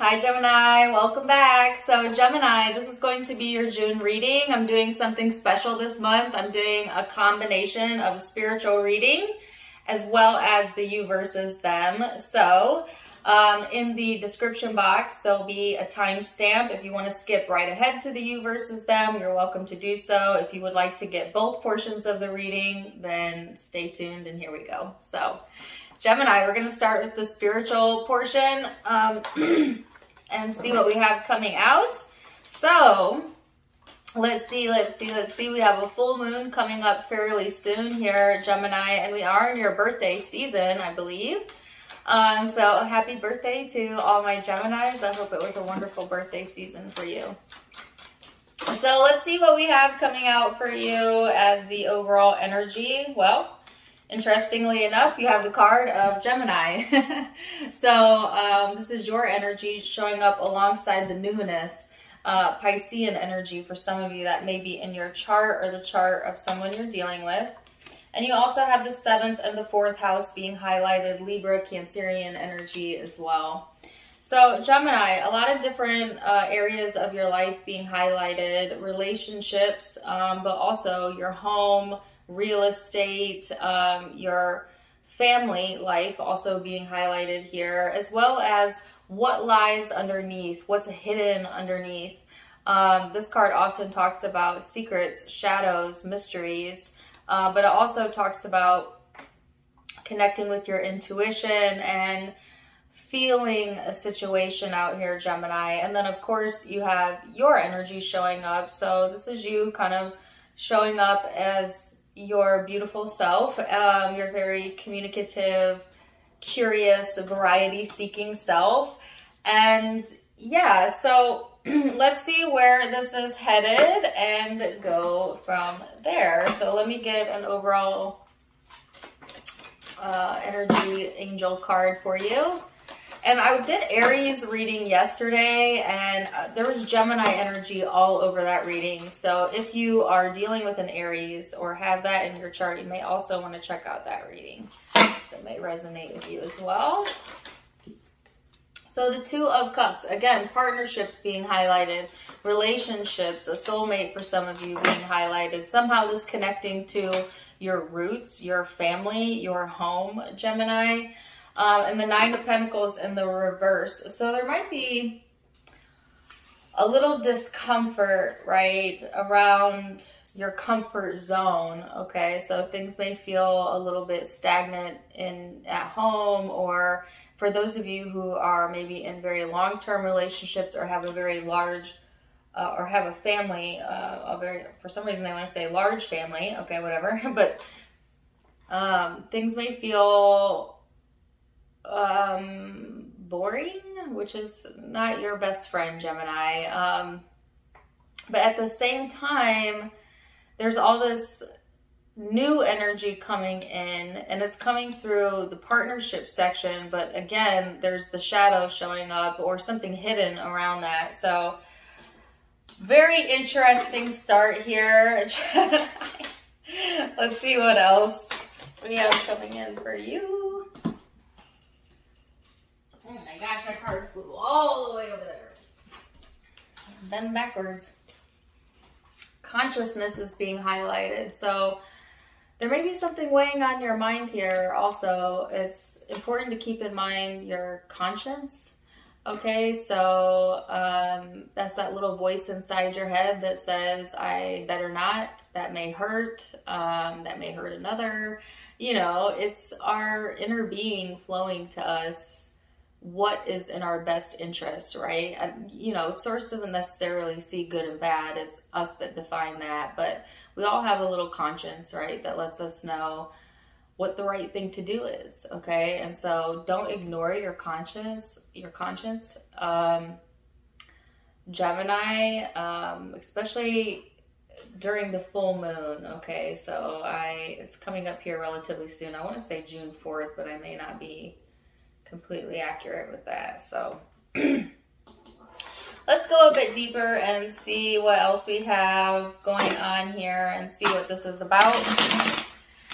Hi Gemini, welcome back. So Gemini, this is going to be your June reading. I'm doing something special this month. I'm doing a combination of a spiritual reading as well as the you versus them. So in the description box, there'll be a timestamp. If you want to skip right ahead to the you versus them, you're welcome to do so. If you would like to get both portions of the reading, then stay tuned and here we go. So Gemini, we're going to start with the spiritual portion. And see what we have coming out. So let's see. We have a full moon coming up fairly soon here, Gemini, and we are in your birthday season, I believe. So happy birthday to all my Geminis. I hope it was a wonderful birthday season for you. So let's see what we have coming out for you as the overall energy. Well, interestingly enough, you have the card of Gemini. So this is your energy showing up alongside the numinous Piscean energy for some of you that may be in your chart or the chart of someone you're dealing with. And you also have the 7th and the 4th house being highlighted, Libra, Cancerian energy as well. So Gemini, a lot of different areas of your life being highlighted, relationships, but also your home, real estate, your family life also being highlighted here, as well as what lies underneath, what's hidden underneath. This card often talks about secrets, shadows, mysteries, but it also talks about connecting with your intuition and feeling a situation out here, Gemini. And then of course you have your energy showing up. So this is you kind of showing up as your beautiful self. Your very communicative, curious, variety-seeking self. And yeah, so let's see where this is headed and go from there. So let me get an overall energy angel card for you. And I did Aries reading yesterday, and there was Gemini energy all over that reading. So if you are dealing with an Aries or have that in your chart, you may also want to check out that reading. So it may resonate with you as well. So the 2 of Cups, again, partnerships being highlighted, relationships, a soulmate for some of you being highlighted. Somehow this connecting to your roots, your family, your home, Gemini. And the 9 of Pentacles in the reverse. So there might be a little discomfort, right, around your comfort zone, okay? So things may feel a little bit stagnant at home, or for those of you who are maybe in very long-term relationships or have a very large, or have a family, for some reason they want to say large family, okay, whatever. But things may feel boring, which is not your best friend, Gemini. But at the same time, there's all this new energy coming in, and it's coming through the partnership section. But again, there's the shadow showing up or something hidden around that. So very interesting start here. Let's see what else we have coming in for you. Oh my gosh, that card flew all the way over there. Then backwards. Consciousness is being highlighted. So there may be something weighing on your mind here also. It's important to keep in mind your conscience. Okay, so that's that little voice inside your head that says, I better not, that may hurt another. You know, it's our inner being flowing to us what is in our best interest, right? You know, source doesn't necessarily see good and bad. It's us that define that. But we all have a little conscience, right, that lets us know what the right thing to do is, okay? And so don't ignore your conscience. Gemini, especially during the full moon, okay? So it's coming up here relatively soon. I want to say June 4th, but I may not be completely accurate with that. So let's go a bit deeper and see what else we have going on here and see what this is about.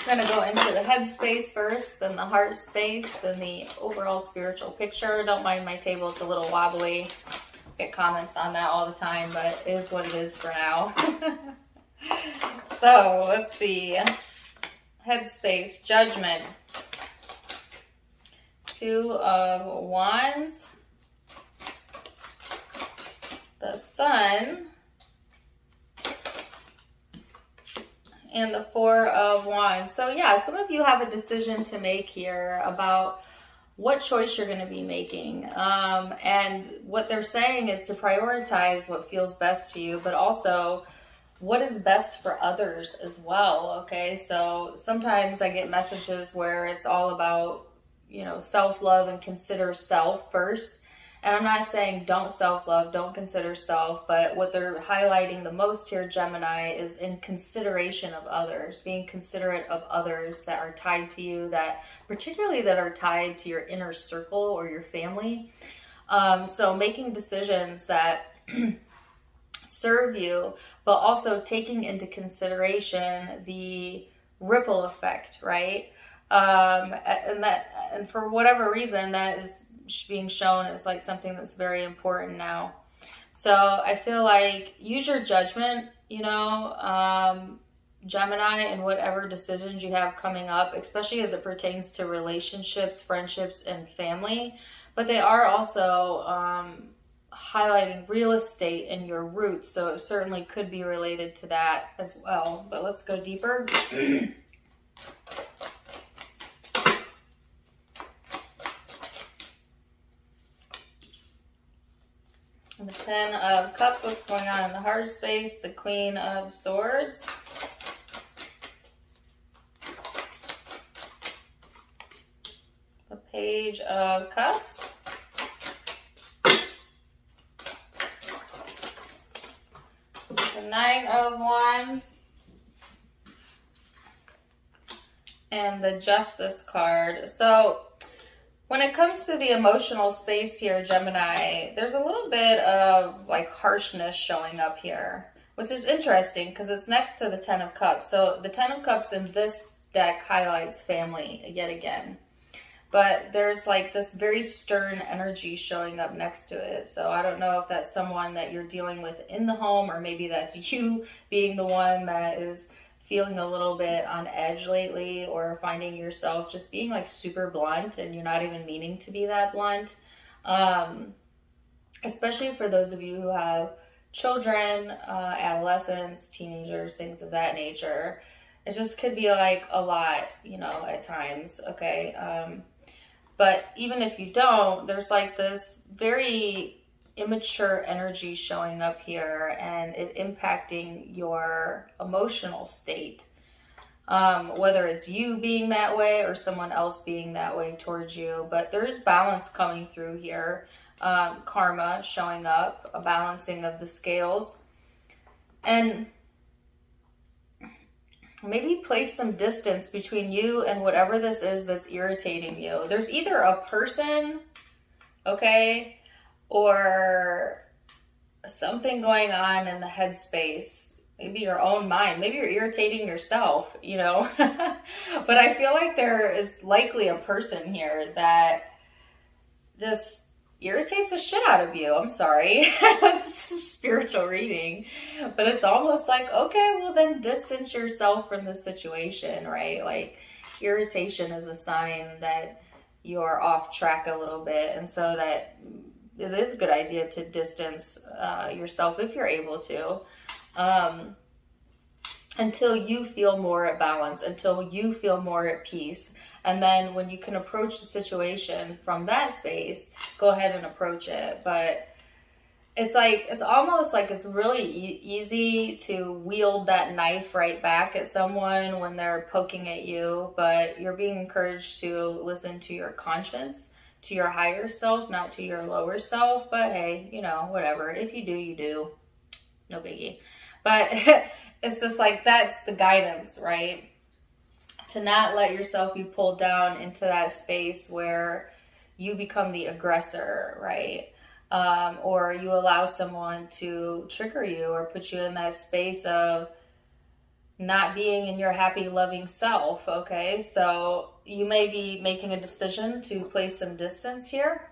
We're going to go into the head space first, then the heart space, then the overall spiritual picture. Don't mind my table, it's a little wobbly. Get comments on that all the time, but it is what it is for now. So let's see. Headspace, Judgment. 2 of Wands. The Sun. And the 4 of Wands. So yeah, some of you have a decision to make here about what choice you're going to be making. And what they're saying is to prioritize what feels best to you, but also what is best for others as well. Okay, so sometimes I get messages where it's all about, you know, self-love and consider self first. And I'm not saying don't self-love, don't consider self, but what they're highlighting the most here, Gemini, is in consideration of others, being considerate of others that are tied to you, that particularly that are tied to your inner circle or your family. So making decisions that serve you, but also taking into consideration the ripple effect, right? And for whatever reason, that is being shown as like something that's very important now. So I feel like use your judgment, you know, Gemini, in whatever decisions you have coming up, especially as it pertains to relationships, friendships, and family. But they are also highlighting real estate and your roots, so it certainly could be related to that as well. But let's go deeper. The 10 of Cups, what's going on in the heart space? The Queen of Swords. The Page of Cups. The 9 of Wands. And the Justice card. So when it comes to the emotional space here, Gemini, there's a little bit of like harshness showing up here, which is interesting because it's next to the 10 of Cups. So the 10 of Cups in this deck highlights family yet again. But there's like this very stern energy showing up next to it. So I don't know if that's someone that you're dealing with in the home, or maybe that's you being the one that is feeling a little bit on edge lately, or finding yourself just being like super blunt and you're not even meaning to be that blunt. Especially for those of you who have children, adolescents, teenagers, things of that nature. It just could be like a lot, you know, at times, okay? But even if you don't, there's like this very immature energy showing up here, and it impacting your emotional state, whether it's you being that way or someone else being that way towards you. But there's balance coming through here, karma showing up, a balancing of the scales, and maybe place some distance between you and whatever this is that's irritating you. There's either a person, okay, or something going on in the headspace, maybe your own mind, maybe you're irritating yourself, you know. But I feel like there is likely a person here that just irritates the shit out of you. I'm sorry. This is spiritual reading, but it's almost like, okay, well then distance yourself from the situation, right? Like irritation is a sign that you're off track a little bit, and so that it is a good idea to distance yourself if you're able to, until you feel more at balance, until you feel more at peace. And then when you can approach the situation from that space, go ahead and approach it. But it's like, it's almost like it's really easy to wield that knife right back at someone when they're poking at you, but you're being encouraged to listen to your conscience, to your higher self, not to your lower self. But hey, you know, whatever. If you do, you do. No biggie. But it's just like, that's the guidance, right? To not let yourself be pulled down into that space where you become the aggressor, right? Or you allow someone to trigger you or put you in that space of not being in your happy, loving self, okay? So you may be making a decision to place some distance here.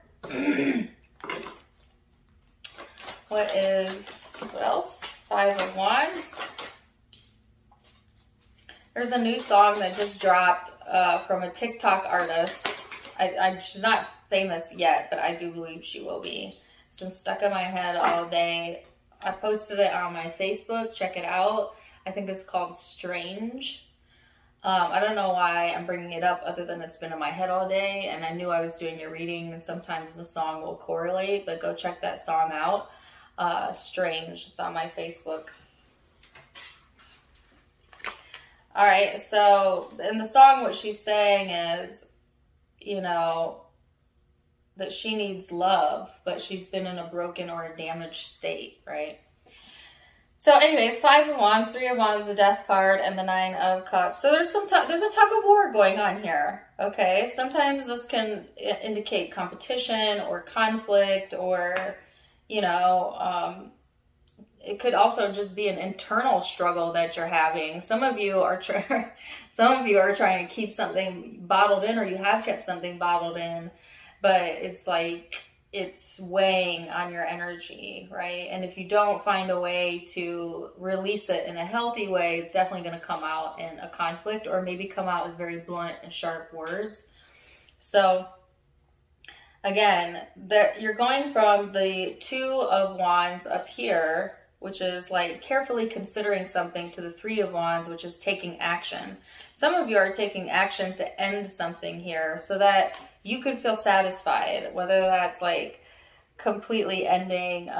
What else? Five of Wands. There's a new song that just dropped from a TikTok artist. She's not famous yet, but I do believe she will be. It's been stuck in my head all day. I posted it on my Facebook. Check it out. I think it's called Strange. I don't know why I'm bringing it up other than it's been in my head all day, and I knew I was doing a reading, and sometimes the song will correlate, but go check that song out. Strange. It's on my Facebook. All right, so in the song, what she's saying is, you know, that she needs love, but she's been in a broken or a damaged state, right? So anyways, Five of Wands, Three of Wands, the Death card, and the Nine of Cups. So there's a tug of war going on here, okay? Sometimes this can indicate competition or conflict, or, you know, it could also just be an internal struggle that you're having. Some of you are trying to keep something bottled in, or you have kept something bottled in, but it's like it's weighing on your energy, right? And if you don't find a way to release it in a healthy way, it's definitely going to come out in a conflict, or maybe come out as very blunt and sharp words. So again, you're going from the Two of Wands up here, which is like carefully considering something, to the Three of Wands, which is taking action. Some of you are taking action to end something here so that you could feel satisfied, whether that's like completely ending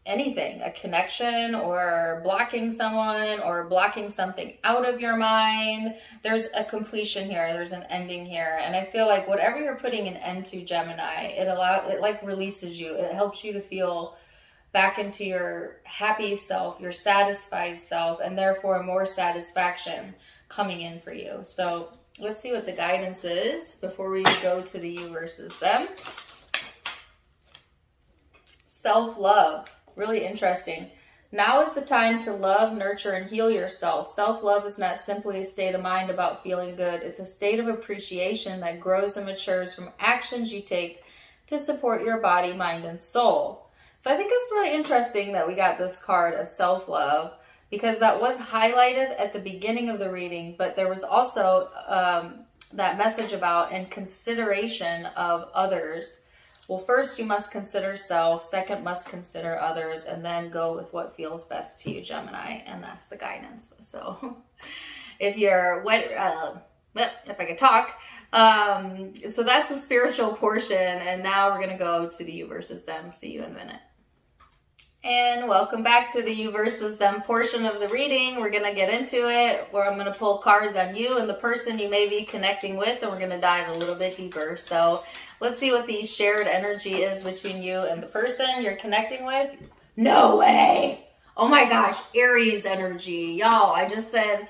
anything, a connection, or blocking someone, or blocking something out of your mind. There's a completion here. There's an ending here. And I feel like whatever you're putting an end to, Gemini, it like releases you. It helps you to feel back into your happy self, your satisfied self, and therefore more satisfaction coming in for you. So let's see what the guidance is before we go to the you versus them. Self-love. Really interesting. Now is the time to love, nurture, and heal yourself. Self-love is not simply a state of mind about feeling good. It's a state of appreciation that grows and matures from actions you take to support your body, mind, and soul. So I think it's really interesting that we got this card of self-love, because that was highlighted at the beginning of the reading, but there was also that message about in consideration of others. Well, first you must consider self, second must consider others, and then go with what feels best to you, Gemini, and that's the guidance. So if you're if I could talk, so that's the spiritual portion, and now we're going to go to the you versus them. See you in a minute. And welcome back to the you versus them portion of the reading. We're going to get into it, where I'm going to pull cards on you and the person you may be connecting with, and we're going to dive a little bit deeper. So let's see what the shared energy is between you and the person you're connecting with. No way! Oh my gosh, Aries energy. Y'all, I just said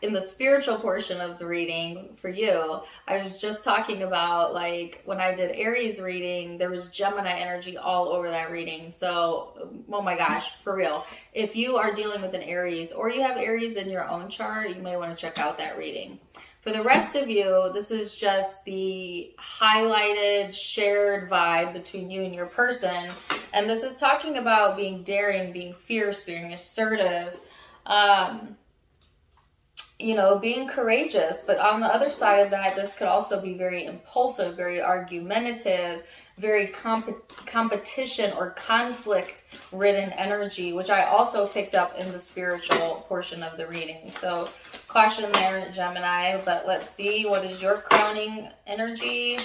in the spiritual portion of the reading for you, I was just talking about, like, when I did Aries reading, there was Gemini energy all over that reading. So, oh my gosh, for real. If you are dealing with an Aries, or you have Aries in your own chart, you may want to check out that reading. For the rest of you, this is just the highlighted, shared vibe between you and your person. And this is talking about being daring, being fierce, being assertive, you know, being courageous. But on the other side of that, this could also be very impulsive, very argumentative, very competition or conflict ridden energy, which I also picked up in the spiritual portion of the reading. So caution there, Gemini, but let's see, what is your crowning energy?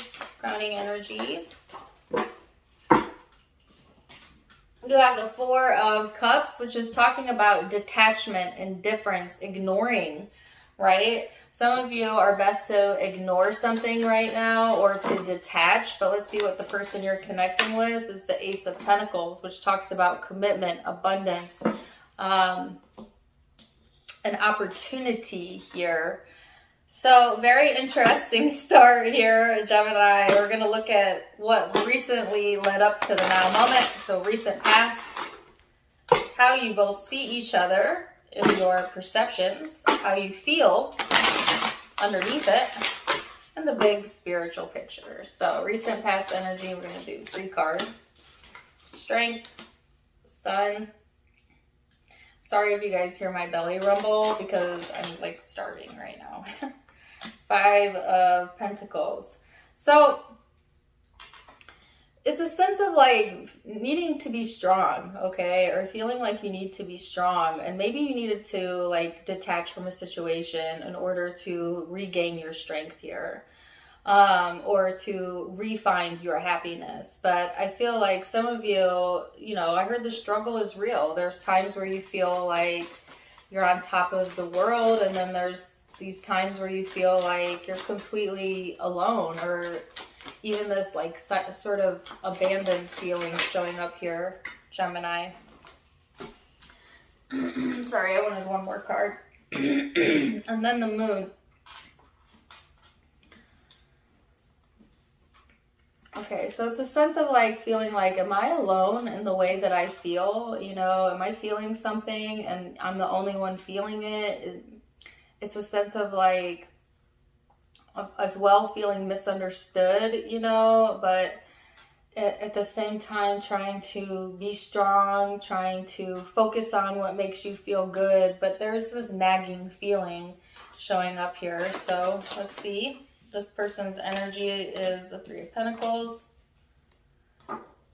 You have the Four of Cups, which is talking about detachment, indifference, ignoring, right? Some of you are best to ignore something right now, or to detach, but let's see what the person you're connecting with is. The Ace of Pentacles, which talks about commitment, abundance, an opportunity here. So very interesting start here, Gemini. We're going to look at what recently led up to the now moment. So recent past, how you both see each other in your perceptions, how you feel underneath it, and the big spiritual picture. So recent past energy, we're going to do 3 cards. Strength, Sun. Sorry if you guys hear my belly rumble because I'm like starving right now. 5 of Pentacles. So it's a sense of like needing to be strong, okay? Or feeling like you need to be strong. And maybe you needed to like detach from a situation in order to regain your strength here. Or to refine your happiness. But I feel like some of you, you know, I heard the struggle is real. There's times where you feel like you're on top of the world. And then there's these times where you feel like you're completely alone, or even this like sort of abandoned feeling showing up here, Gemini. Sorry, I wanted one more card. And then the Moon. Okay, so it's a sense of like feeling like, am I alone in the way that I feel? You know, am I feeling something and I'm the only one feeling it? It's a sense of like, as well, feeling misunderstood, you know, but at the same time trying to be strong, trying to focus on what makes you feel good. But there's this nagging feeling showing up here. So let's see. This person's energy is the 3 of Pentacles,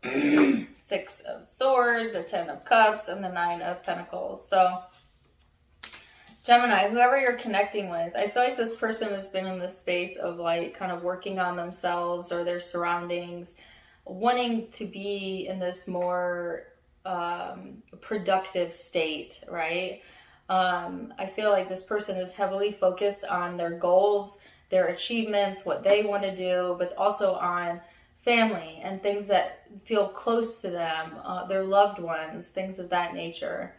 6 of Swords, the 10 of Cups, and the 9 of Pentacles. So Gemini, whoever you're connecting with, I feel like this person has been in this space of like kind of working on themselves or their surroundings, wanting to be in this more productive state, right? I feel like this person is heavily focused on their goals, their achievements, what they want to do, but also on family and things that feel close to them, their loved ones, things of that nature.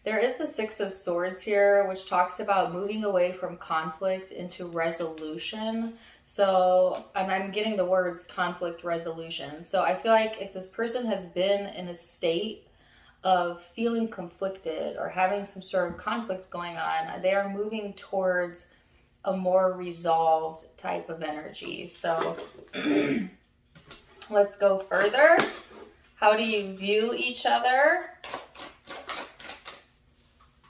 There is the 6 of Swords here, which talks about moving away from conflict into resolution. So, and I'm getting the words conflict resolution. So I feel like if this person has been in a state of feeling conflicted or having some sort of conflict going on, they are moving towards a more resolved type of energy. So let's go further. How do you view each other?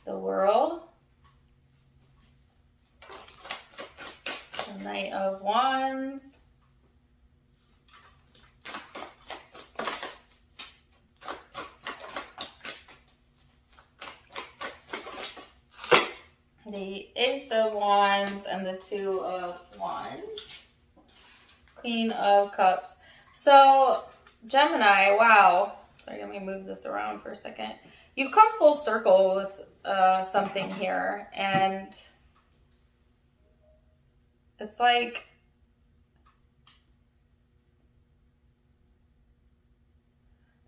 The World. The Knight of Wands. The Ace of Wands and the 2 of Wands. Queen of Cups. So, Gemini, wow. Sorry, let me move this around for a second. You've come full circle with something here, and it's like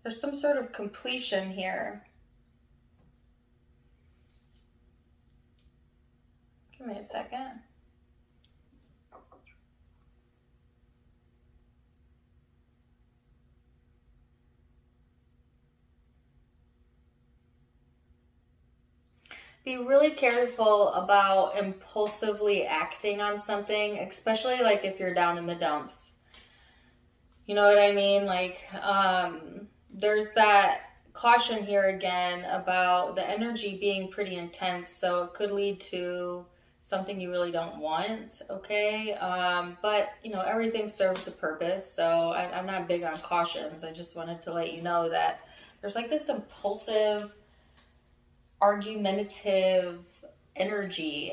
there's some sort of completion here. Give me a second. Be really careful about impulsively acting on something, especially like if you're down in the dumps. You know what I mean? Like, there's that caution here again about the energy being pretty intense, so it could lead to something you really don't want, okay? But, you know, everything serves a purpose, so I'm not big on cautions. I just wanted to let you know that there's like this impulsive, argumentative energy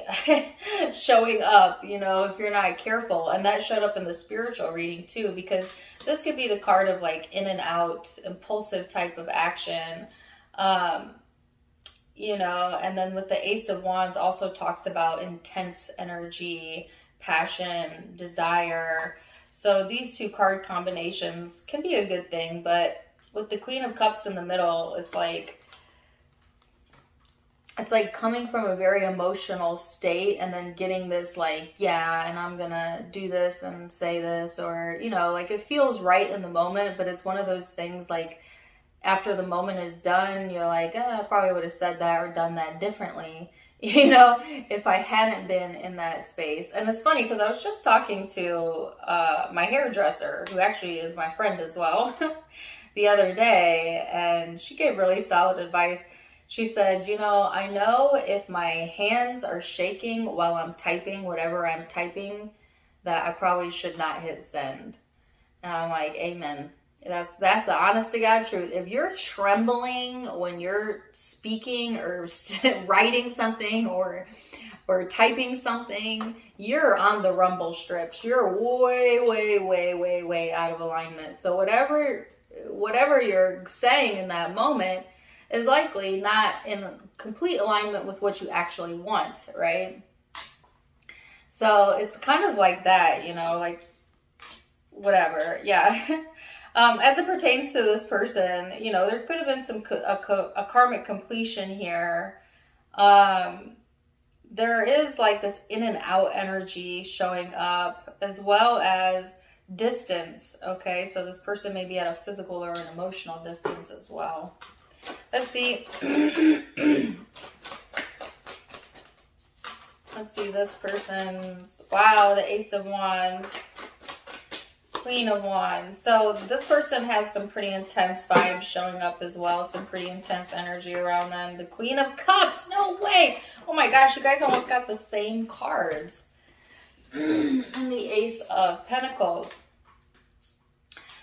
showing up, you know, if you're not careful. And that showed up in the spiritual reading too, because this could be the card of like in and out, impulsive type of action. You know, and then with the Ace of Wands also talks about intense energy, passion, desire. So these 2 card combinations can be a good thing, but with the Queen of Cups in the middle, it's like coming from a very emotional state and then getting this like, yeah, and I'm gonna do this and say this, or, you know, like it feels right in the moment, but it's one of those things like after the moment is done, you're like, I probably would have said that or done that differently, you know, if I hadn't been in that space. And it's funny because I was just talking to my hairdresser, who actually is my friend as well, the other day, and she gave really solid advice. She said, you know if my hands are shaking while I'm typing whatever I'm typing, that I probably should not hit send. And I'm like, amen. That's the honest to God truth. If you're trembling when you're speaking or writing something or typing something, you're on the rumble strips. You're way out of alignment. So whatever you're saying in that moment is likely not in complete alignment with what you actually want, right? So it's kind of like that, like whatever. Yeah. As it pertains to this person, there could have been a karmic completion here. There is like this in and out energy showing up, as well as distance. Okay, so this person may be at a physical or an emotional distance as well. Let's see. Let's see this person's, wow, the Ace of Wands, Queen of Wands. So this person has some pretty intense vibes showing up as well, some pretty intense energy around them. The Queen of Cups, no way. Oh my gosh, you guys almost got the same cards. And the Ace of Pentacles.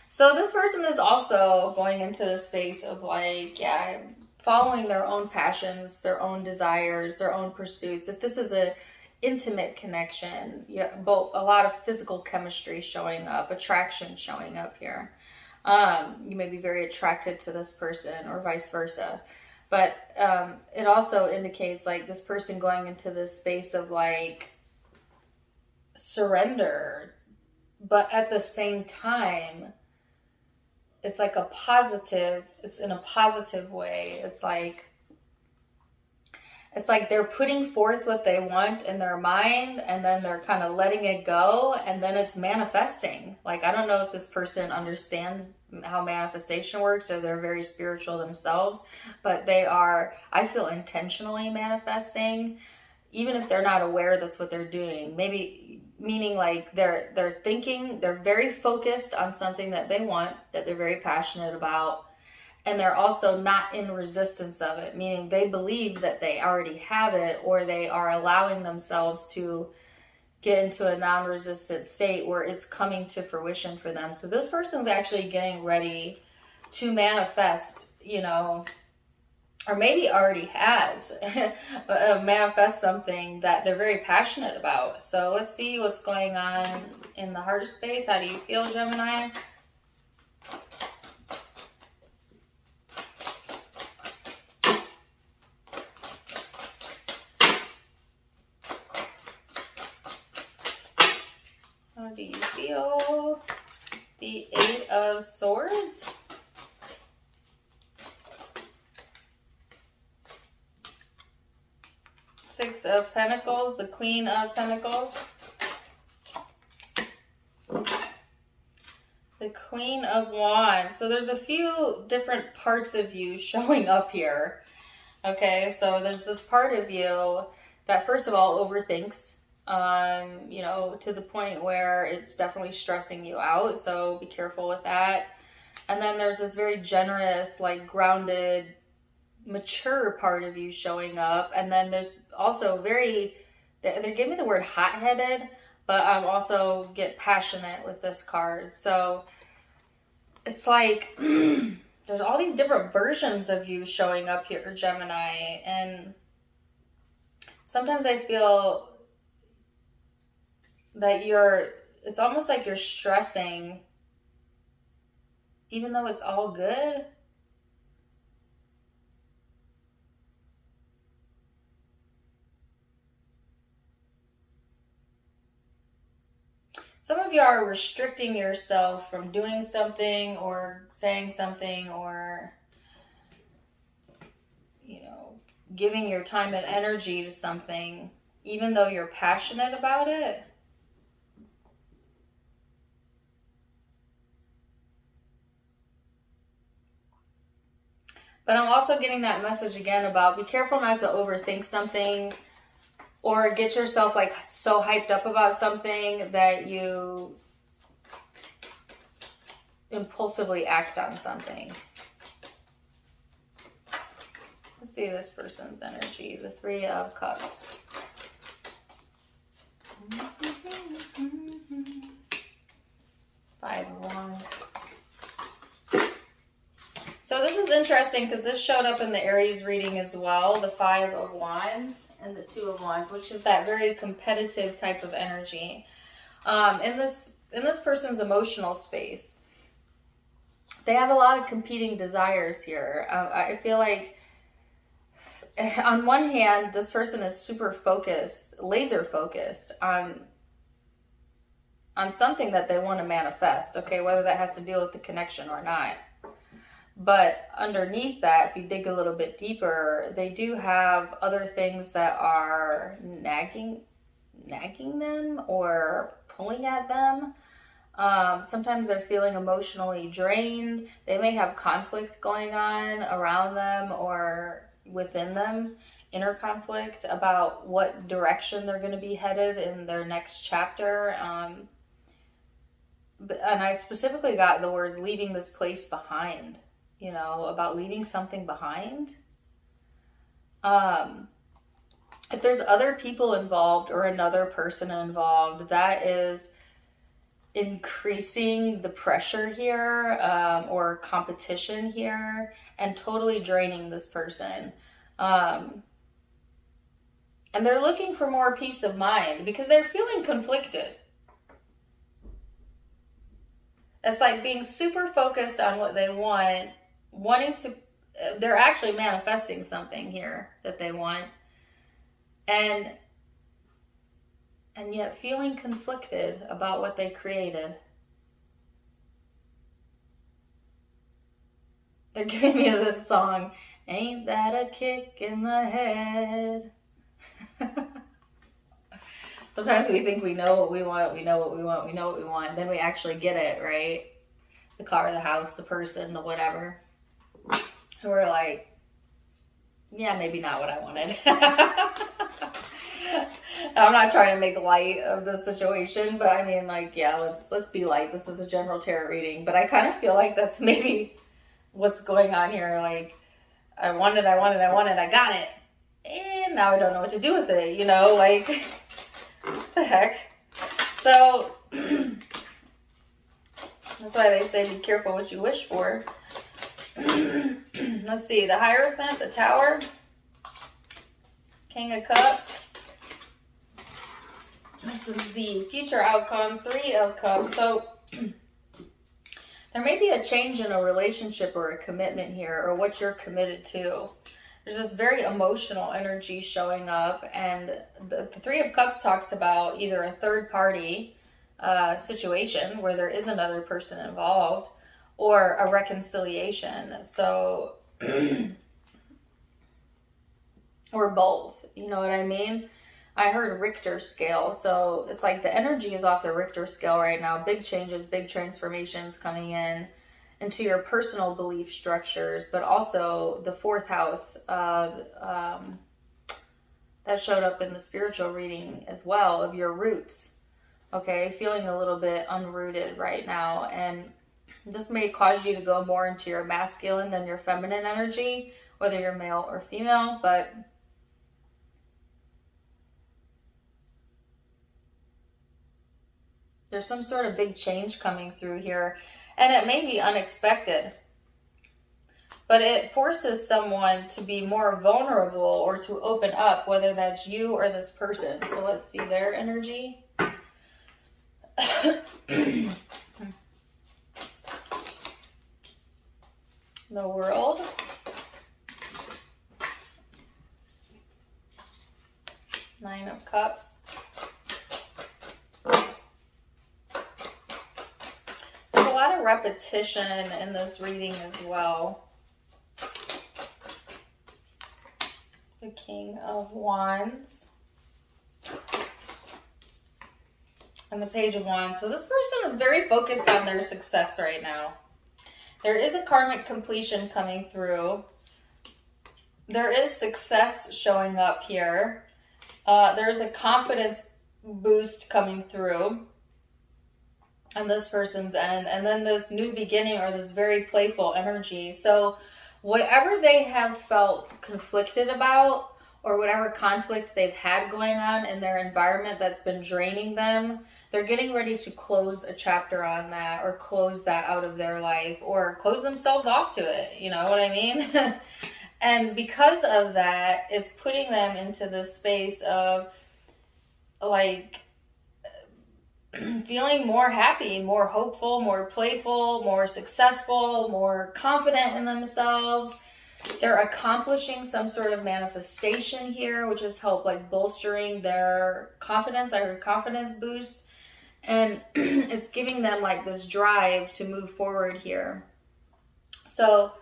So this person is also going into the space of like, yeah, following their own passions, their own desires, their own pursuits. If this is a intimate connection, both a lot of physical chemistry showing up, attraction showing up here. You may be very attracted to this person or vice versa. But it also indicates like this person going into this space of like surrender, but at the same time, it's like it's in a positive way. It's like they're putting forth what they want in their mind, and then they're kind of letting it go, and then it's manifesting. Like, I don't know if this person understands how manifestation works, or they're very spiritual themselves, but they are, I feel, intentionally manifesting, even if they're not aware that's what they're doing. Maybe meaning like they're thinking, they're very focused on something that they want, that they're very passionate about, and they're also not in resistance of it, meaning they believe that they already have it, or they are allowing themselves to get into a non-resistant state where it's coming to fruition for them. So this person's actually getting ready to manifest, or maybe already has manifest something that they're very passionate about. So let's see what's going on in the heart space. How do you feel, Gemini? How do you feel? The Eight of Swords. Six of Pentacles, the Queen of Pentacles. The Queen of Wands. So there's a few different parts of you showing up here. Okay, so there's this part of you that first of all overthinks, to the point where it's definitely stressing you out. So be careful with that. And then there's this very generous, like grounded, mature part of you showing up. And then there's also they give me the word hot-headed, but also get passionate with this card. So it's like there's all these different versions of you showing up here, Gemini, and sometimes I feel that it's almost like you're stressing even though it's all good. Some of you are restricting yourself from doing something or saying something, or, giving your time and energy to something, even though you're passionate about it. But I'm also getting that message again about be careful not to overthink something or get yourself like so hyped up about something that you impulsively act on something. Let's see this person's energy, the Three of Cups. Five of Wands. So this is interesting because this showed up in the Aries reading as well, the Five of Wands and the Two of Wands, which is that very competitive type of energy. In this person's emotional space, they have a lot of competing desires here. I feel like on one hand, this person is super focused, laser focused on something that they want to manifest, okay, whether that has to deal with the connection or not. But underneath that, if you dig a little bit deeper, they do have other things that are nagging them or pulling at them. Sometimes they're feeling emotionally drained. They may have conflict going on around them or within them, inner conflict about what direction they're going to be headed in their next chapter. And I specifically got the words leaving this place behind. You know, about leaving something behind. If there's other people involved or another person involved, that is increasing the pressure here, or competition here, and totally draining this person. And they're looking for more peace of mind because they're feeling conflicted. It's like being super focused on what they want, they're actually manifesting something here that they want, and yet feeling conflicted about what they created. They're giving me this song, ain't that a kick in the head? Sometimes we think we know what we want, we know what we want, we know what we want, then we actually get it, right? The car, the house, the person, the whatever. And we're like, yeah, maybe not what I wanted. I'm not trying to make light of the situation, but I mean, like, yeah, let's be light. This is a general tarot reading, but I kind of feel like that's maybe what's going on here. Like, I wanted, I got it, and now I don't know what to do with it, you know, like, what the heck? So, that's why they say be careful what you wish for. Let's see, the Hierophant, the Tower, King of Cups. This is the future outcome, Three of Cups. So there may be a change in a relationship or a commitment here, or what you're committed to. There's this very emotional energy showing up, and the Three of Cups talks about either a third party situation where there is another person involved, or a reconciliation. So, or both, you know what I mean? I heard Richter scale, so it's like the energy is off the Richter scale right now. Big changes, big transformations coming into your personal belief structures, but also the fourth house of, that showed up in the spiritual reading as well, of your roots. Okay, feeling a little bit unrooted right now, and this may cause you to go more into your masculine than your feminine energy, whether you're male or female, but there's some sort of big change coming through here, and it may be unexpected, but it forces someone to be more vulnerable or to open up, whether that's you or this person. So let's see their energy. The World. Nine of Cups. There's a lot of repetition in this reading as well. The King of Wands. And the Page of Wands. So this person is very focused on their success right now. There is a karmic completion coming through. there is success showing up here. There's a confidence boost coming through on this person's end, and then this new beginning or this very playful energy. So whatever they have felt conflicted about, or whatever conflict they've had going on in their environment that's been draining them, they're getting ready to close a chapter on that, or close that out of their life, or close themselves off to it. You know what I mean? And because of that, it's putting them into this space of like feeling more happy, more hopeful, more playful, more successful, more confident in themselves. They're accomplishing some sort of manifestation here, which has helped like bolstering their confidence. I heard confidence boost. And it's giving them like this drive to move forward here. So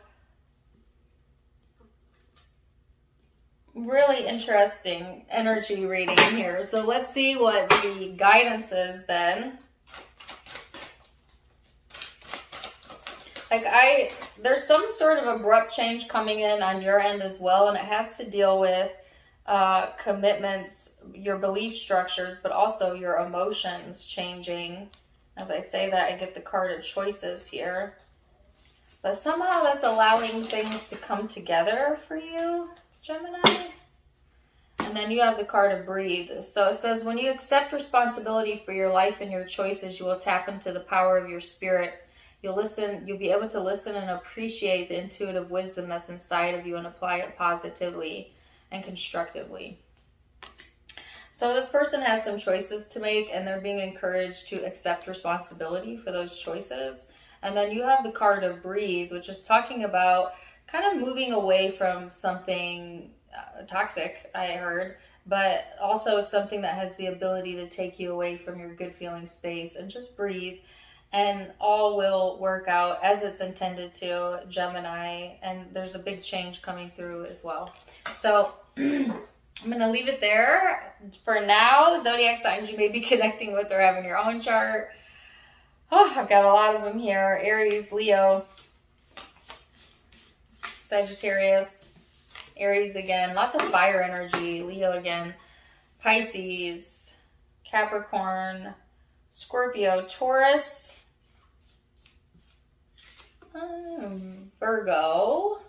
really interesting energy reading here. So let's see what the guidance is then. Like there's some sort of abrupt change coming in on your end as well, and it has to deal with commitments, your belief structures, but also your emotions changing. As I say that, I get the card of choices here. But somehow that's allowing things to come together for you, Gemini. And then you have the card of breathe. So it says, when you accept responsibility for your life and your choices, you will tap into the power of your spirit. You'll be able to listen and appreciate the intuitive wisdom that's inside of you and apply it positively and constructively. So this person has some choices to make, and they're being encouraged to accept responsibility for those choices. And then you have the card of breathe, which is talking about kind of moving away from something toxic, I heard, but also something that has the ability to take you away from your good feeling space, and just breathe. And all will work out as it's intended to, Gemini. And there's a big change coming through as well. So I'm going to leave it there for now. Zodiac signs you may be connecting with or having your own chart. Oh, I've got a lot of them here. Aries, Leo, Sagittarius, Aries again. Lots of fire energy. Leo again. Pisces, Capricorn, Scorpio, Taurus, Virgo,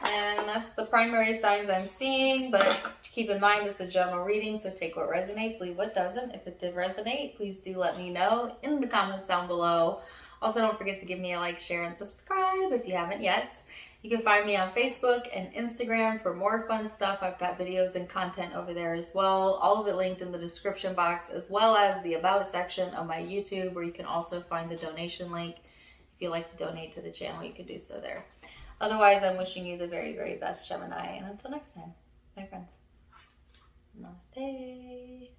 and that's the primary signs I'm seeing, but keep in mind it's a general reading, so take what resonates, leave what doesn't. If it did resonate, please do let me know in the comments down below. Also, don't forget to give me a like, share, and subscribe if you haven't yet. You can find me on Facebook and Instagram for more fun stuff. I've got videos and content over there as well. All of it linked in the description box, as well as the About section of my YouTube, where you can also find the donation link. If you'd like to donate to the channel, you can do so there. Otherwise, I'm wishing you the very, very best, Gemini. And until next time, my friends, namaste.